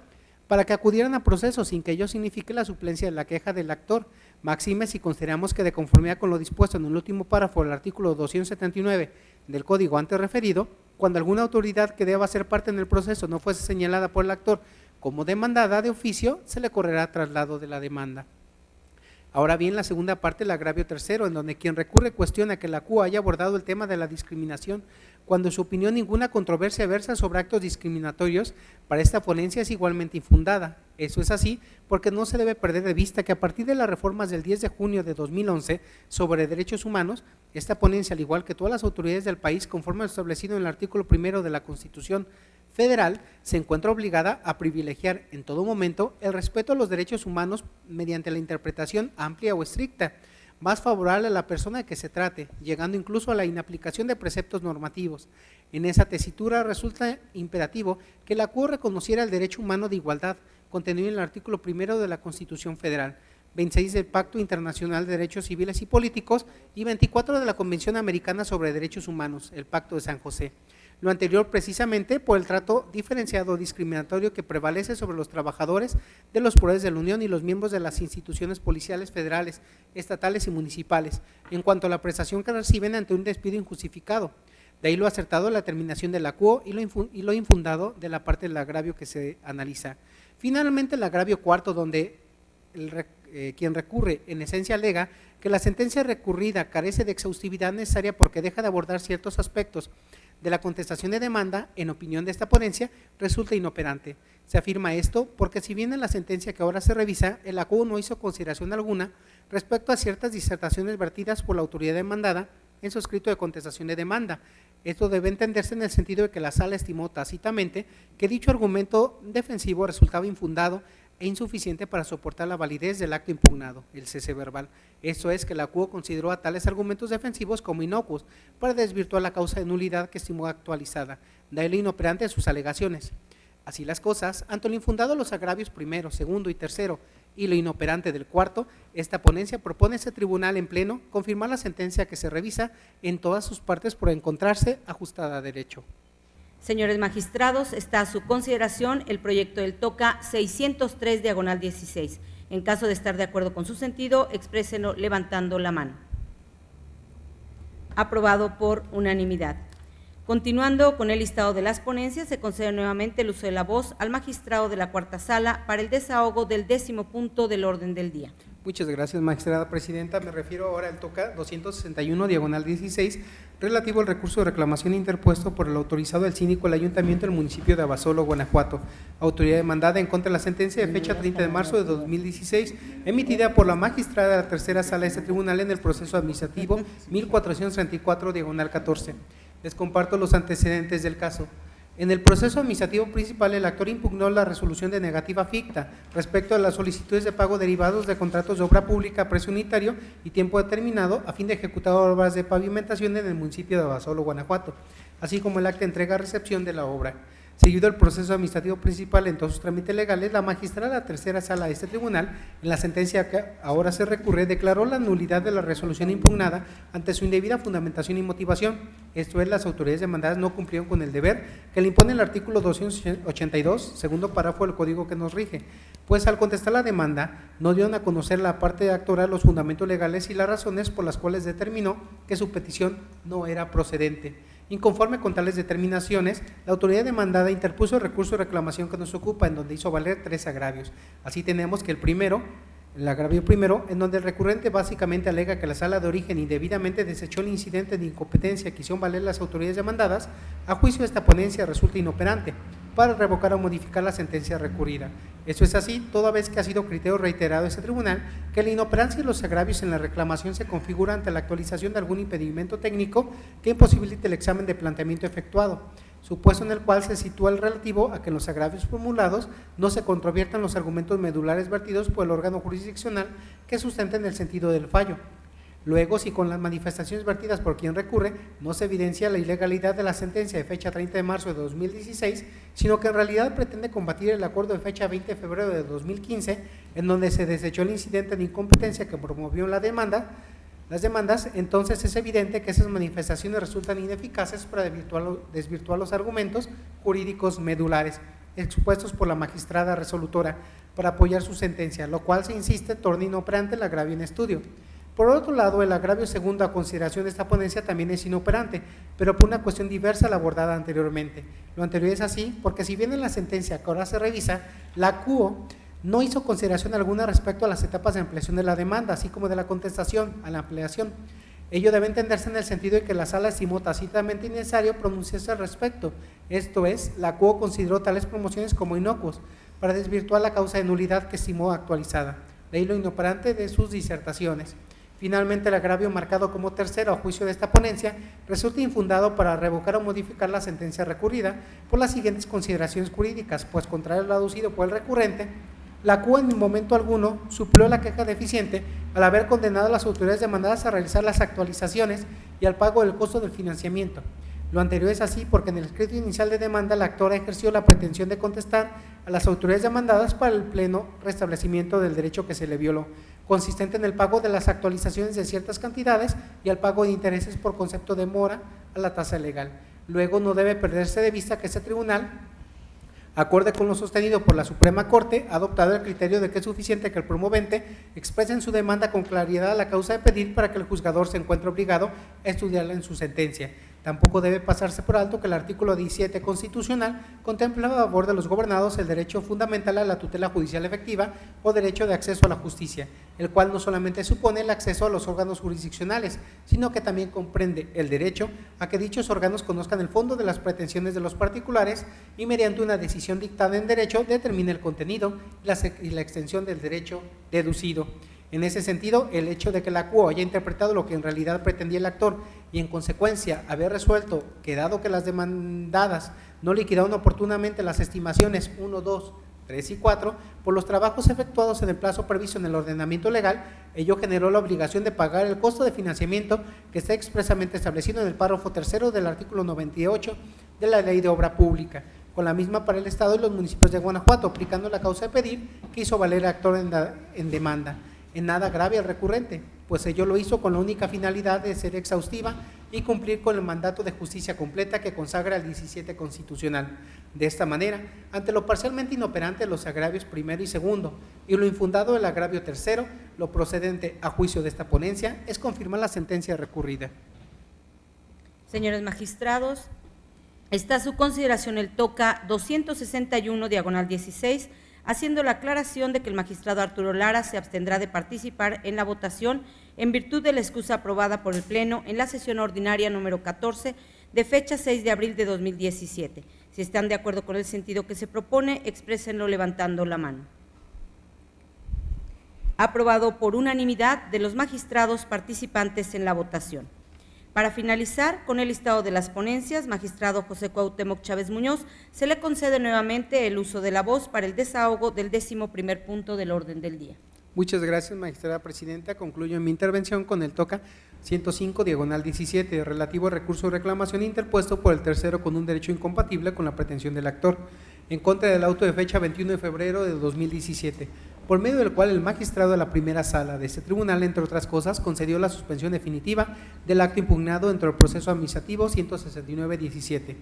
S5: para que acudieran a proceso sin que ello signifique la suplencia de la queja del actor, máxime si consideramos que de conformidad con lo dispuesto en el último párrafo del artículo 279 del código antes referido, cuando alguna autoridad que deba ser parte en el proceso no fuese señalada por el actor como demandada de oficio, se le correrá traslado de la demanda. Ahora bien, la segunda parte, el agravio tercero, en donde quien recurre cuestiona que la CUA haya abordado el tema de la discriminación, cuando en su opinión ninguna controversia versa sobre actos discriminatorios, para esta ponencia es igualmente infundada. Eso es así porque no se debe perder de vista que a partir de las reformas del 10 de junio de 2011 sobre derechos humanos, esta ponencia, al igual que todas las autoridades del país, conforme a lo establecido en el artículo 1 de la Constitución Federal, se encuentra obligada a privilegiar en todo momento el respeto a los derechos humanos mediante la interpretación amplia o estricta, más favorable a la persona que se trate, llegando incluso a la inaplicación de preceptos normativos. En esa tesitura resulta imperativo que la CUO reconociera el derecho humano de igualdad, contenido en el artículo 1 de la Constitución Federal, 26 del Pacto Internacional de Derechos Civiles y Políticos y 24 de la Convención Americana sobre Derechos Humanos, el Pacto de San José. Lo anterior precisamente por el trato diferenciado o discriminatorio que prevalece sobre los trabajadores de los poderes de la Unión y los miembros de las instituciones policiales federales, estatales y municipales, en cuanto a la prestación que reciben ante un despido injustificado. De ahí lo acertado de la terminación de la CUO y lo infundado de la parte del agravio que se analiza. Finalmente, el agravio cuarto, donde quien recurre en esencia alega que la sentencia recurrida carece de exhaustividad necesaria porque deja de abordar ciertos aspectos de la contestación de demanda, en opinión de esta ponencia, resulta inoperante. Se afirma esto porque si bien en la sentencia que ahora se revisa, el ACUO no hizo consideración alguna respecto a ciertas disertaciones vertidas por la autoridad demandada en su escrito de contestación de demanda. Esto debe entenderse en el sentido de que la sala estimó tácitamente que dicho argumento defensivo resultaba infundado e insuficiente para soportar la validez del acto impugnado, el cese verbal. Esto es que la CUO consideró a tales argumentos defensivos como inocuos para desvirtuar la causa de nulidad que estimó actualizada, de ahí lo inoperante de sus alegaciones. Así las cosas, ante lo infundado de los agravios primero, segundo y tercero y lo inoperante del cuarto, esta ponencia propone a ese tribunal en pleno confirmar la sentencia que se revisa en todas sus partes por encontrarse ajustada a derecho.
S1: Señores magistrados, está a su consideración el proyecto del TOCA 603/16. En caso de estar de acuerdo con su sentido, exprésenlo levantando la mano. Aprobado por unanimidad. Continuando con el listado de las ponencias, se concede nuevamente el uso de la voz al magistrado de la Cuarta Sala para el desahogo del 10º punto del orden del día.
S5: Muchas gracias, magistrada presidenta. Me refiero ahora al TOCA 261/16, relativo al recurso de reclamación interpuesto por el autorizado del síndico del Ayuntamiento del municipio de Abasolo, Guanajuato, autoridad demandada en contra de la sentencia de fecha 30 de marzo de 2016, emitida por la magistrada de la tercera sala de este tribunal en el proceso administrativo 1434/14. Les comparto los antecedentes del caso. En el proceso administrativo principal, el actor impugnó la resolución de negativa ficta respecto a las solicitudes de pago derivados de contratos de obra pública a precio unitario y tiempo determinado a fin de ejecutar obras de pavimentación en el municipio de Abasolo, Guanajuato, así como el acta de entrega-recepción de la obra. Seguido el proceso administrativo principal en todos sus trámites legales, la magistrada de la tercera sala de este tribunal, en la sentencia que ahora se recurre, declaró la nulidad de la resolución impugnada ante su indebida fundamentación y motivación. Esto es, las autoridades demandadas no cumplieron con el deber que le impone el artículo 282, segundo párrafo del código que nos rige, pues al contestar la demanda no dieron a conocer la parte actora los fundamentos legales y las razones por las cuales determinó que su petición no era procedente. Inconforme con tales determinaciones, la autoridad demandada interpuso el recurso de reclamación que nos ocupa, en donde hizo valer 3 agravios. Así tenemos que el agravio primero, en donde el recurrente básicamente alega que la sala de origen indebidamente desechó el incidente de incompetencia que hicieron valer las autoridades demandadas. A juicio de esta ponencia resulta inoperante para revocar o modificar la sentencia recurrida. Esto es así, toda vez que ha sido criterio reiterado de este tribunal que la inoperancia y los agravios en la reclamación se configura ante la actualización de algún impedimento técnico que imposibilite el examen de planteamiento efectuado, supuesto en el cual se sitúa el relativo a que en los agravios formulados no se controviertan los argumentos medulares vertidos por el órgano jurisdiccional que sustenten el sentido del fallo. Luego, si con las manifestaciones vertidas por quien recurre no se evidencia la ilegalidad de la sentencia de fecha 30 de marzo de 2016, sino que en realidad pretende combatir el acuerdo de fecha 20 de febrero de 2015, en donde se desechó el incidente de incompetencia que promovió las demandas, entonces es evidente que esas manifestaciones resultan ineficaces para desvirtuar los argumentos jurídicos medulares expuestos por la magistrada resolutora para apoyar su sentencia, lo cual, se insiste, torna inoperante el agravio en estudio. Por otro lado, el agravio segundo a consideración de esta ponencia también es inoperante, pero por una cuestión diversa a la abordada anteriormente. Lo anterior es así porque, si bien en la sentencia que ahora se revisa, la CUO no hizo consideración alguna respecto a las etapas de ampliación de la demanda, así como de la contestación a la ampliación. Ello debe entenderse en el sentido de que la sala estimó tácitamente innecesario pronunciarse al respecto. Esto es, la CUO consideró tales promociones como inocuos para desvirtuar la causa de nulidad que estimó actualizada, de ahí lo inoperante de sus disertaciones. Finalmente, el agravio marcado como tercero a juicio de esta ponencia resulta infundado para revocar o modificar la sentencia recurrida por las siguientes consideraciones jurídicas, pues contrario a lo aducido por el recurrente, la CUO en momento alguno suplió la queja deficiente al haber condenado a las autoridades demandadas a realizar las actualizaciones y al pago del costo del financiamiento. Lo anterior es así porque en el escrito inicial de demanda la actora ejerció la pretensión de contestar a las autoridades demandadas para el pleno restablecimiento del derecho que se le violó, consistente en el pago de las actualizaciones de ciertas cantidades y al pago de intereses por concepto de mora a la tasa legal. Luego, no debe perderse de vista que este tribunal, acorde con lo sostenido por la Suprema Corte, ha adoptado el criterio de que es suficiente que el promovente exprese en su demanda con claridad la causa de pedir para que el juzgador se encuentre obligado a estudiarla en su sentencia. Tampoco debe pasarse por alto que el artículo 17 constitucional contempla a favor de los gobernados el derecho fundamental a la tutela judicial efectiva o derecho de acceso a la justicia, el cual no solamente supone el acceso a los órganos jurisdiccionales, sino que también comprende el derecho a que dichos órganos conozcan el fondo de las pretensiones de los particulares y, mediante una decisión dictada en derecho, determine el contenido y la extensión del derecho deducido. En ese sentido, el hecho de que la CUO haya interpretado lo que en realidad pretendía el actor y, en consecuencia, haber resuelto que, dado que las demandadas no liquidaron oportunamente las estimaciones 1, 2, 3 y 4 por los trabajos efectuados en el plazo previsto en el ordenamiento legal, ello generó la obligación de pagar el costo de financiamiento que está expresamente establecido en el párrafo tercero del artículo 98 de la Ley de Obra Pública, con la misma para el Estado y los municipios de Guanajuato, aplicando la causa de pedir que hizo valer el actor en demanda. En nada grave al recurrente, pues ello lo hizo con la única finalidad de ser exhaustiva y cumplir con el mandato de justicia completa que consagra el 17 constitucional. De esta manera, ante lo parcialmente inoperante de los agravios primero y segundo y lo infundado del agravio tercero, lo procedente a juicio de esta ponencia es confirmar la sentencia recurrida.
S1: Señores magistrados, está a su consideración el TOCA 261/16, haciendo la aclaración de que el magistrado Arturo Lara se abstendrá de participar en la votación en virtud de la excusa aprobada por el Pleno en la sesión ordinaria número 14 de fecha 6 de abril de 2017. Si están de acuerdo con el sentido que se propone, exprésenlo levantando la mano. Aprobado por unanimidad de los magistrados participantes en la votación. Para finalizar, con el listado de las ponencias, magistrado José Cuauhtémoc Chávez Muñoz, se le concede nuevamente el uso de la voz para el desahogo del 11º punto del orden del día.
S5: Muchas gracias, magistrada presidenta. Concluyo mi intervención con el toca 105/17, relativo al recurso de reclamación interpuesto por el tercero con un derecho incompatible con la pretensión del actor, en contra del auto de fecha 21 de febrero de 2017, por medio del cual el magistrado de la primera sala de este tribunal, entre otras cosas, concedió la suspensión definitiva del acto impugnado dentro del proceso administrativo 169-17.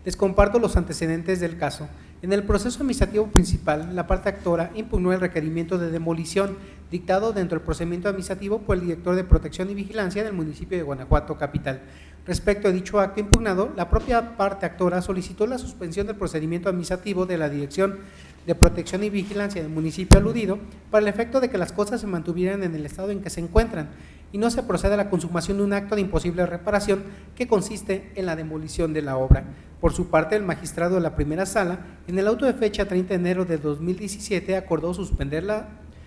S5: Les comparto los antecedentes del caso. En el proceso administrativo principal, la parte actora impugnó el requerimiento de demolición dictado dentro del procedimiento administrativo por el director de Protección y Vigilancia del municipio de Guanajuato capital. Respecto a dicho acto impugnado, la propia parte actora solicitó la suspensión del procedimiento administrativo de la Dirección de Protección y Vigilancia del municipio aludido para el efecto de que las cosas se mantuvieran en el estado en que se encuentran y no se proceda a la consumación de un acto de imposible reparación que consiste en la demolición de la obra. Por su parte, el magistrado de la primera sala, en el auto de fecha 30 de enero de 2017, acordó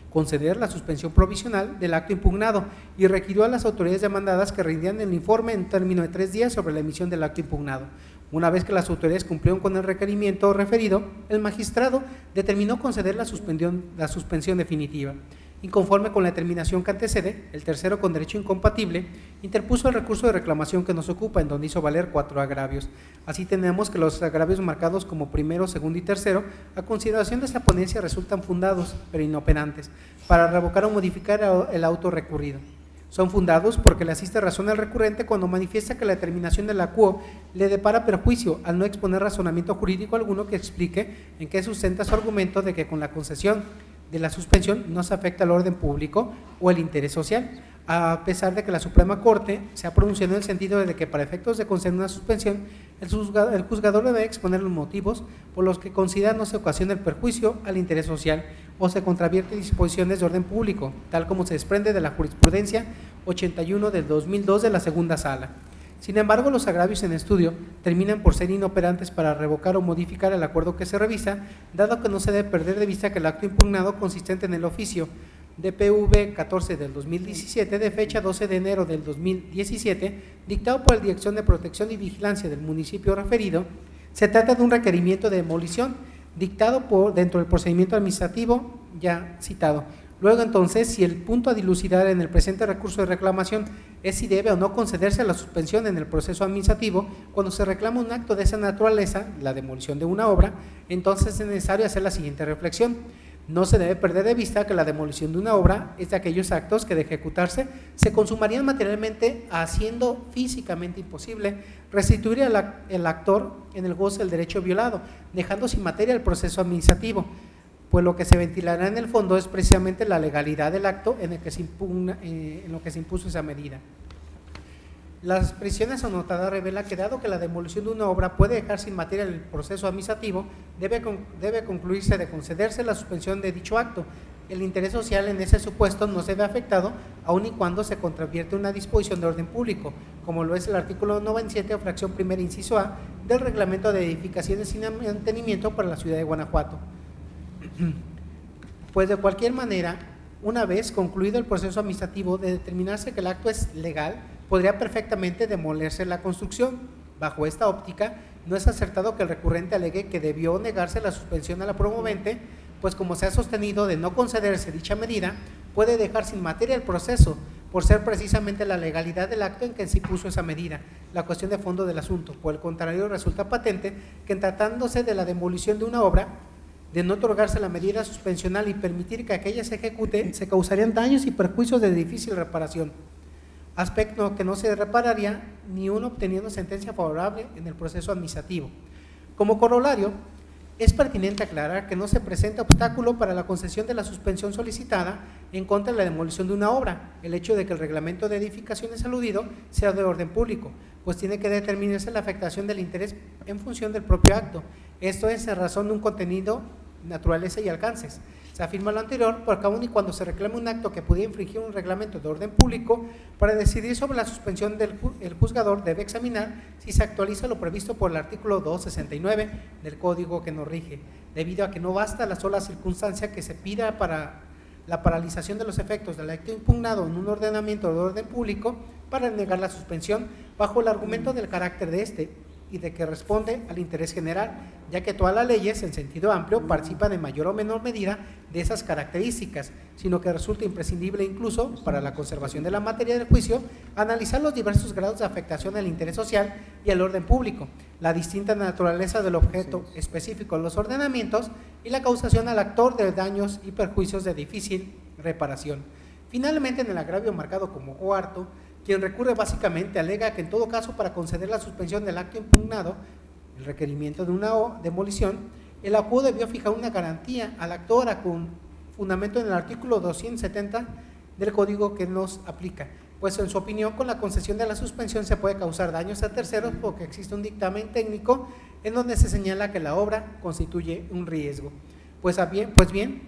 S5: conceder la suspensión provisional del acto impugnado y requirió a las autoridades demandadas que rindieran el informe en término de 3 días sobre la emisión del acto impugnado. Una vez que las autoridades cumplieron con el requerimiento referido, el magistrado determinó conceder la suspensión definitiva. Inconforme con la determinación que antecede, el tercero con derecho incompatible interpuso el recurso de reclamación que nos ocupa, en donde hizo valer 4 agravios. Así tenemos que los agravios marcados como primero, segundo y tercero, a consideración de esta ponencia, resultan fundados, pero inoperantes, para revocar o modificar el auto recurrido. Son fundados porque le asiste razón al recurrente cuando manifiesta que la determinación de la QO le depara perjuicio al no exponer razonamiento jurídico alguno que explique en qué sustenta su argumento de que con la concesión de la suspensión no se afecta el orden público o el interés social, a pesar de que la Suprema Corte se ha pronunciado en el sentido de que para efectos de conceder una suspensión, el juzgador debe exponer los motivos por los que considera no se ocasiona el perjuicio al interés social o se contravierte disposiciones de orden público, tal como se desprende de la jurisprudencia 81 del 2002 de la segunda sala. Sin embargo, los agravios en estudio terminan por ser inoperantes para revocar o modificar el acuerdo que se revisa, dado que no se debe perder de vista que el acto impugnado consistente en el oficio DPV 14 del 2017 de fecha 12 de enero del 2017, dictado por la Dirección de Protección y Vigilancia del municipio referido, se trata de un requerimiento de demolición dictado dentro del procedimiento administrativo ya citado. Luego, entonces, si el punto a dilucidar en el presente recurso de reclamación es si debe o no concederse la suspensión en el proceso administrativo cuando se reclama un acto de esa naturaleza, la demolición de una obra, entonces es necesario hacer la siguiente reflexión. No se debe perder de vista que la demolición de una obra es de aquellos actos que de ejecutarse se consumarían materialmente, haciendo físicamente imposible restituir al actor en el goce del derecho violado, dejando sin materia el proceso administrativo, pues lo que se ventilará en el fondo es precisamente la legalidad del acto en lo que se impuso esa medida. Las precisiones anotadas revelan que dado que la demolición de una obra puede dejar sin materia el proceso administrativo, debe concluirse de concederse la suspensión de dicho acto. El interés social en ese supuesto no se ve afectado, aun y cuando se contravierte una disposición de orden público, como lo es el artículo 97, fracción primera, inciso A, del Reglamento de Edificaciones sin mantenimiento para la ciudad de Guanajuato. Pues de cualquier manera, una vez concluido el proceso administrativo de determinarse que el acto es legal, podría perfectamente demolerse la construcción. Bajo esta óptica, no es acertado que el recurrente alegue que debió negarse la suspensión a la promovente, pues como se ha sostenido de no concederse dicha medida, puede dejar sin materia el proceso, por ser precisamente la legalidad del acto en que se impuso esa medida, la cuestión de fondo del asunto. Por el contrario, resulta patente que en tratándose de la demolición de una obra, de no otorgarse la medida suspensional y permitir que aquella se ejecute, se causarían daños y perjuicios de difícil reparación, aspecto que no se repararía ni uno obteniendo sentencia favorable en el proceso administrativo. Como corolario, es pertinente aclarar que no se presenta obstáculo para la concesión de la suspensión solicitada en contra de la demolición de una obra, el hecho de que el reglamento de edificaciones aludido sea de orden público, pues tiene que determinarse la afectación del interés en función del propio acto. Esto es en razón de un contenido naturaleza y alcances. Se afirma lo anterior porque aun y cuando se reclame un acto que pudiera infringir un reglamento de orden público, para decidir sobre la suspensión el juzgador debe examinar si se actualiza lo previsto por el artículo 269 del Código que nos rige, debido a que no basta la sola circunstancia que se pida para la paralización de los efectos del acto impugnado en un ordenamiento de orden público para negar la suspensión bajo el argumento del carácter de este y de que responde al interés general, ya que todas las leyes en sentido amplio participan en mayor o menor medida de esas características, sino que resulta imprescindible incluso para la conservación de la materia del juicio analizar los diversos grados de afectación al interés social y al orden público, la distinta naturaleza del objeto específico de los ordenamientos y la causación al actor de daños y perjuicios de difícil reparación. Finalmente, en el agravio marcado como cuarto, quien recurre básicamente alega que en todo caso para conceder la suspensión del acto impugnado, el requerimiento de una demolición, el acuerdo debió fijar una garantía al actor con fundamento en el artículo 270 del Código que nos aplica, pues en su opinión con la concesión de la suspensión se puede causar daños a terceros porque existe un dictamen técnico en donde se señala que la obra constituye un riesgo. Pues bien,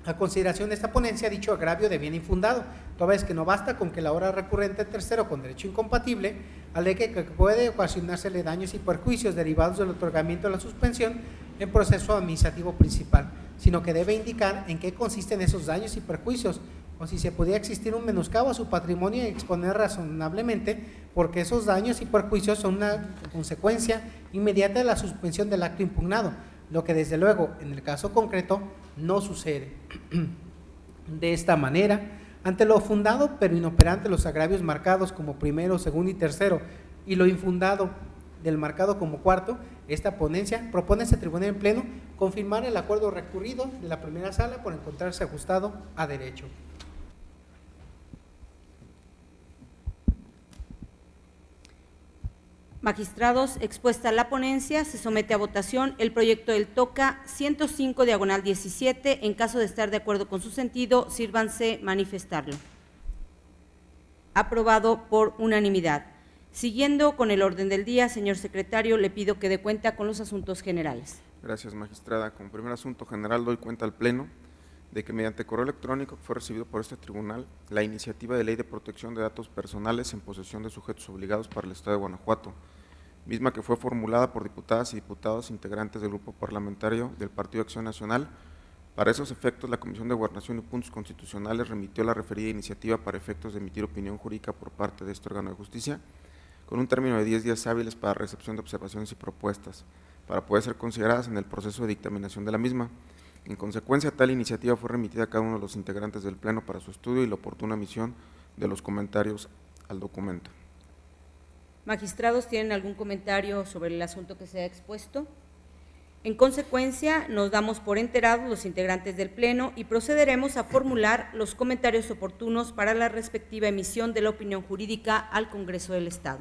S5: a consideración de esta ponencia, dicho agravio de bien infundado, toda vez que no basta con que la obra recurrente tercero con derecho incompatible alegue que puede ocasionársele daños y perjuicios derivados del otorgamiento de la suspensión en proceso administrativo principal, sino que debe indicar en qué consisten esos daños y perjuicios, o si se podía existir un menoscabo a su patrimonio y exponer razonablemente porque esos daños y perjuicios son una consecuencia inmediata de la suspensión del acto impugnado, lo que desde luego en el caso concreto no sucede. De esta manera, ante lo fundado pero inoperante los agravios marcados como primero, segundo y tercero y lo infundado del marcado como cuarto, esta ponencia propone a este tribunal en pleno confirmar el acuerdo recurrido de la primera sala por encontrarse ajustado a derecho.
S1: Magistrados, expuesta la ponencia, se somete a votación el proyecto del TOCA 105/17. En caso de estar de acuerdo con su sentido, sírvanse manifestarlo. Aprobado por unanimidad. Siguiendo con el orden del día, señor secretario, le pido que dé cuenta con los asuntos generales.
S2: Gracias, magistrada. Como primer asunto general, doy cuenta al Pleno de que mediante correo electrónico fue recibido por este tribunal la iniciativa de ley de protección de datos personales en posesión de sujetos obligados para el Estado de Guanajuato, misma que fue formulada por diputadas y diputados integrantes del Grupo Parlamentario del Partido Acción Nacional. Para esos efectos, la Comisión de Gobernación y Puntos Constitucionales remitió la referida iniciativa para efectos de emitir opinión jurídica por parte de este órgano de justicia, con un término de 10 días hábiles para recepción de observaciones y propuestas, para poder ser consideradas en el proceso de dictaminación de la misma. En consecuencia, tal iniciativa fue remitida a cada uno de los integrantes del Pleno para su estudio y la oportuna emisión de los comentarios al documento.
S1: Magistrados, ¿tienen algún comentario sobre el asunto que se ha expuesto? En consecuencia, nos damos por enterados los integrantes del Pleno y procederemos a formular los comentarios oportunos para la respectiva emisión de la opinión jurídica al Congreso del Estado.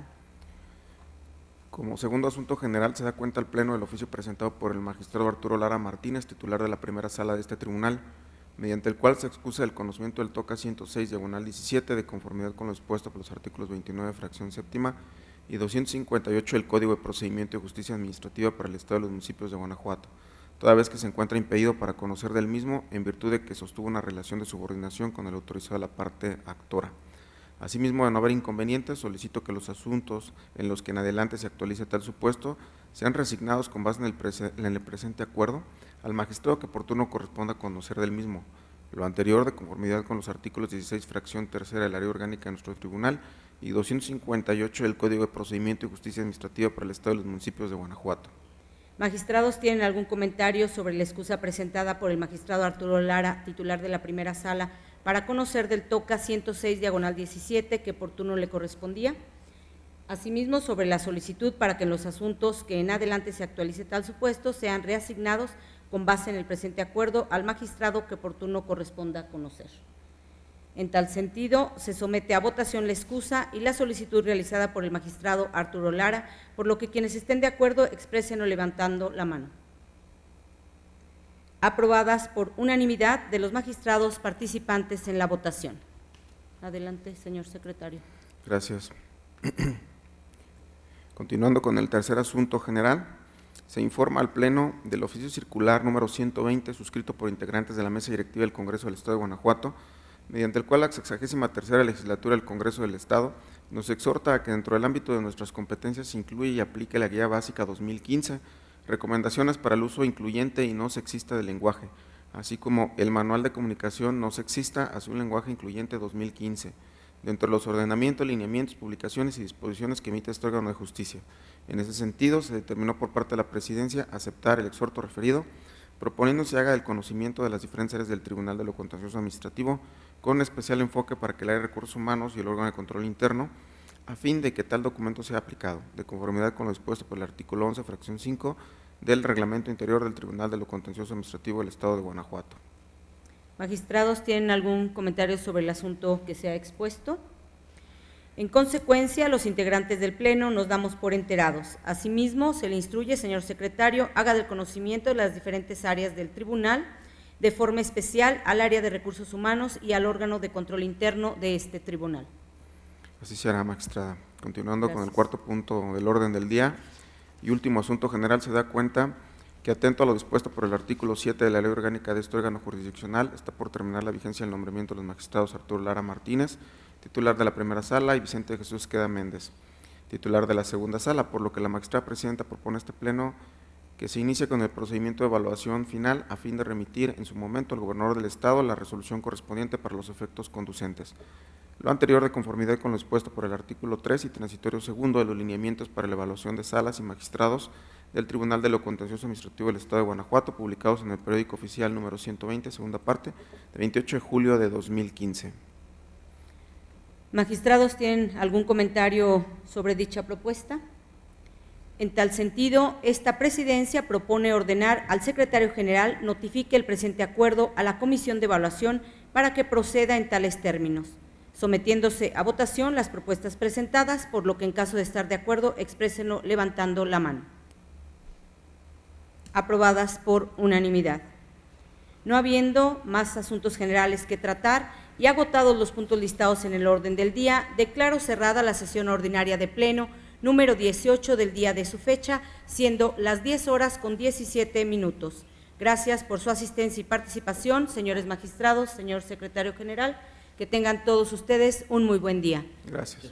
S2: Como segundo asunto general, se da cuenta al Pleno del oficio presentado por el magistrado Arturo Lara Martínez, titular de la primera sala de este tribunal, mediante el cual se excusa el conocimiento del TOCA 106/17 de conformidad con lo expuesto por los artículos 29, fracción séptima, y 258 del Código de Procedimiento y Justicia Administrativa para el Estado de los Municipios de Guanajuato, toda vez que se encuentra impedido para conocer del mismo en virtud de que sostuvo una relación de subordinación con el autorizado de la parte actora. Asimismo, de no haber inconvenientes, solicito que los asuntos en los que en adelante se actualice tal supuesto sean resignados con base en el presente acuerdo al magistrado que oportuno corresponda conocer del mismo. Lo anterior, de conformidad con los artículos 16, fracción tercera de la Ley Orgánica de nuestro Tribunal y 258 del Código de Procedimiento y Justicia Administrativa para el Estado de los Municipios de Guanajuato.
S1: Magistrados, ¿tienen algún comentario sobre la excusa presentada por el magistrado Arturo Lara, titular de la primera sala, para conocer del TOCA 106/17 que oportuno le correspondía? Asimismo, sobre la solicitud para que en los asuntos que en adelante se actualice tal supuesto sean reasignados con base en el presente acuerdo al magistrado que oportuno corresponda conocer. En tal sentido, se somete a votación la excusa y la solicitud realizada por el magistrado Arturo Lara, por lo que quienes estén de acuerdo expresenlo levantando la mano. Aprobadas por unanimidad de los magistrados participantes en la votación. Adelante, señor secretario.
S2: Gracias. Continuando con el tercer asunto general, Se informa al Pleno del oficio circular número 120, suscrito por integrantes de la Mesa Directiva del Congreso del Estado de Guanajuato, mediante el cual la 63ª legislatura del Congreso del Estado nos exhorta a que dentro del ámbito de nuestras competencias se incluya y aplique la Guía Básica 2015, recomendaciones para el uso incluyente y no sexista del lenguaje, así como el Manual de Comunicación no sexista hacia un lenguaje incluyente 2015, dentro de los ordenamientos, lineamientos, publicaciones y disposiciones que emite este órgano de justicia. En ese sentido, se determinó por parte de la Presidencia aceptar el exhorto referido, proponiendo se haga del conocimiento de las diferentes áreas del Tribunal de lo Contencioso Administrativo, con especial enfoque para que el área de recursos humanos y el órgano de control interno, a fin de que tal documento sea aplicado, de conformidad con lo dispuesto por el artículo 11, fracción 5, del Reglamento Interior del Tribunal de lo Contencioso Administrativo del Estado de Guanajuato.
S1: Magistrados, ¿tienen algún comentario sobre el asunto que se ha expuesto? En consecuencia, los integrantes del Pleno nos damos por enterados. Asimismo, se le instruye, señor secretario, haga del conocimiento de las diferentes áreas del tribunal, de forma especial al área de recursos humanos y al órgano de control interno de este tribunal.
S2: Así se hará, magistrada. Continuando
S1: Gracias.
S2: con el cuarto punto del orden del día y último asunto general, se da cuenta que atento a lo dispuesto por el artículo 7 de la Ley Orgánica de este órgano jurisdiccional, está por terminar la vigencia del nombramiento de los magistrados Arturo Lara Martínez, titular de la primera sala, y Vicente Jesús Queda Méndez, titular de la segunda sala, por lo que la magistrada presidenta propone a este pleno que se inicie con el procedimiento de evaluación final a fin de remitir en su momento al gobernador del Estado la resolución correspondiente para los efectos conducentes. Lo anterior de conformidad con lo expuesto por el artículo 3 y transitorio segundo de los lineamientos para la evaluación de salas y magistrados del Tribunal de lo Contencioso Administrativo del Estado de Guanajuato, publicados en el periódico oficial número 120, segunda parte, de 28 de julio de 2015.
S1: Magistrados, ¿tienen algún comentario sobre dicha propuesta? En tal sentido, esta presidencia propone ordenar al secretario general notifique el presente acuerdo a la Comisión de Evaluación para que proceda en tales términos, sometiéndose a votación las propuestas presentadas, por lo que en caso de estar de acuerdo, exprésenlo levantando la mano. Aprobadas por unanimidad. No habiendo más asuntos generales que tratar y agotados los puntos listados en el orden del día, declaro cerrada la sesión ordinaria de Pleno número 18 del día de su fecha, siendo las 10:17. Gracias por su asistencia y participación, señores magistrados, señor secretario general, que tengan todos ustedes un muy buen día.
S2: Gracias.